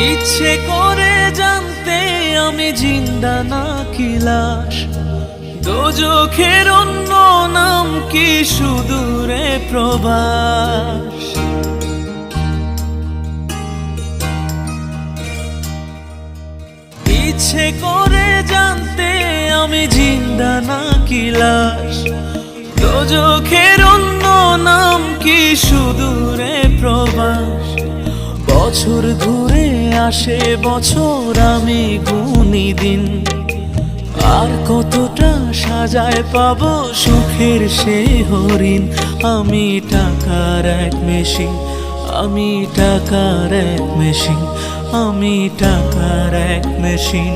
ইচ্ছে করে জানতে আমি জিন্দা নাকি লাশ, দোজখের অন্য নাম কি সুদূরে প্রবাস। ইচ্ছে করে জানতে আমি জিন্দা নাকি লাশ, দোজখের অন্য নাম কি সুদূরে প্রবাস। বছর ঘুরে আসে বছর, আমি গুনি দিন, আর কতটা সাজায় পাবো সুখের সে হরিণ। আমি টাকার এক মেশিন, আমি টাকার এক মেশিন, আমি টাকার এক মেশিন,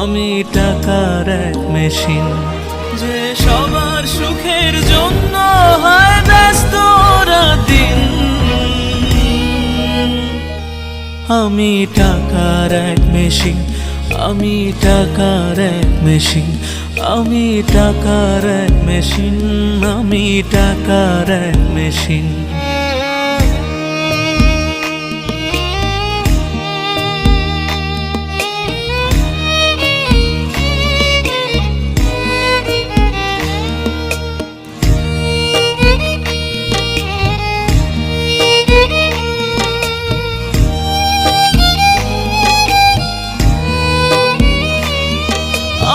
আমি টাকার এক মেশিন। যে সবার সুখের জন্য হয় ব্যস্ত দিন, আমি টাকার এক মেশিন, আমি টাকার এক মেশিন, আমি টাকার এক মেশিন, আমি টাকার এক মেশিন।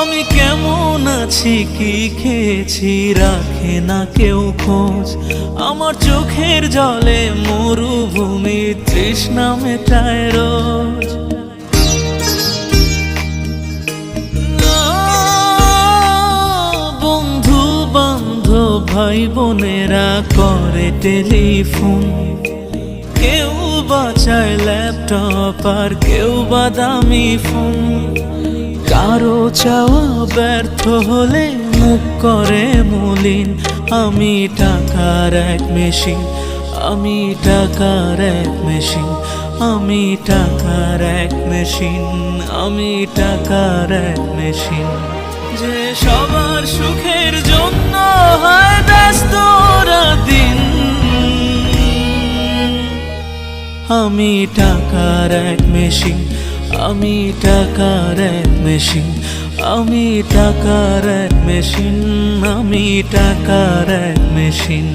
আমি কেমন আছি কি খেয়েছি রাখে না কেউ খোঁজ, আমার চোখের জলে মরুভূমি তৃষ্ণা মেটায় রোজ। বন্ধু বান্ধব ভাই বোনেরা করে টেলিফোন, কেউ বাঁচায় ল্যাপটপ আর কেউ বা দামি ফোন। কারো চাওয়া ব্যর্থ হলে মুখ করে মলিন, আমি টাকার এক মেশিন, আমি টাকার এক মেশিন, আমি টাকার এক মেশিন, আমি টাকার এক মেশিন। যে সবার সুখের জন্য হয় ব্যস্ত দিন, আমি টাকার এক মেশিন, আমি টাকার এক মেশিন, আমি টাকার এক মেশিন, আমি টাকার এক মেশিন।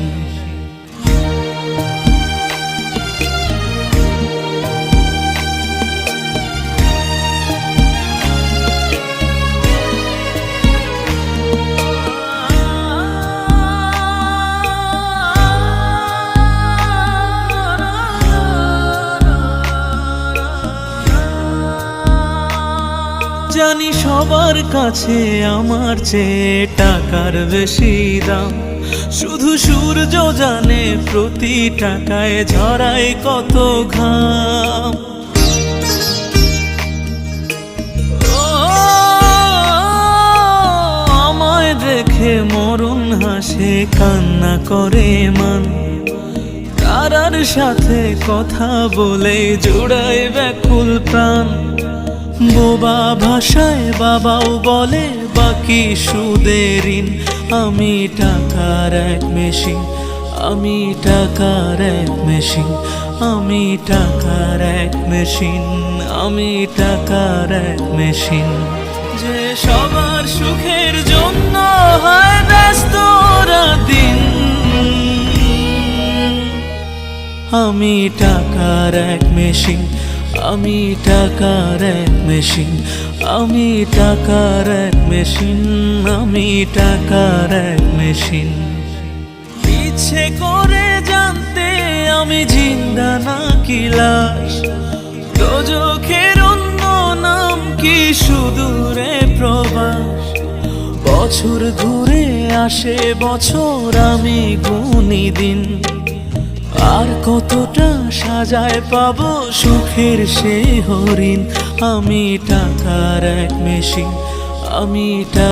জানি সবার কাছে আমার চেয়ে টাকার বেশি দাম, শুধু সূর্য জানে প্রতি টাকায় ঝরায় কত ঘাম। আমায় দেখে মরণ হাসে কান্না করে মান, তারার সাথে কথা বলে জোড়ায় ব্যাকুল প্রাণ। বোবা ভাষায় বাবাও বলে বাকি সুদের ঋণ, আমি টাকার এক মেশিন, আমি টাকার এক মেশিন, আমি টাকার এক মেশিন, আমি টাকার এক মেশিন। যে সবার সুখের জন্য হয় ব্যস্ত দিন, আমি টাকার এক মেশিন, আমি টাকার এক মেশিন, আমি টাকার এক মেশিন, আমি টাকার এক মেশিন। ইচ্ছে করে জানতে আমি জিন্দা নাকি লাশ, দোজখের অন্য নাম কি সুদূরে প্রবাস। বছর ঘুরে আসে বছর, আমি গুনি দিন, আর কতটা সাজায় পাবো সুখের সে হরিণ। আমি টাকার এক মেশিন, আমি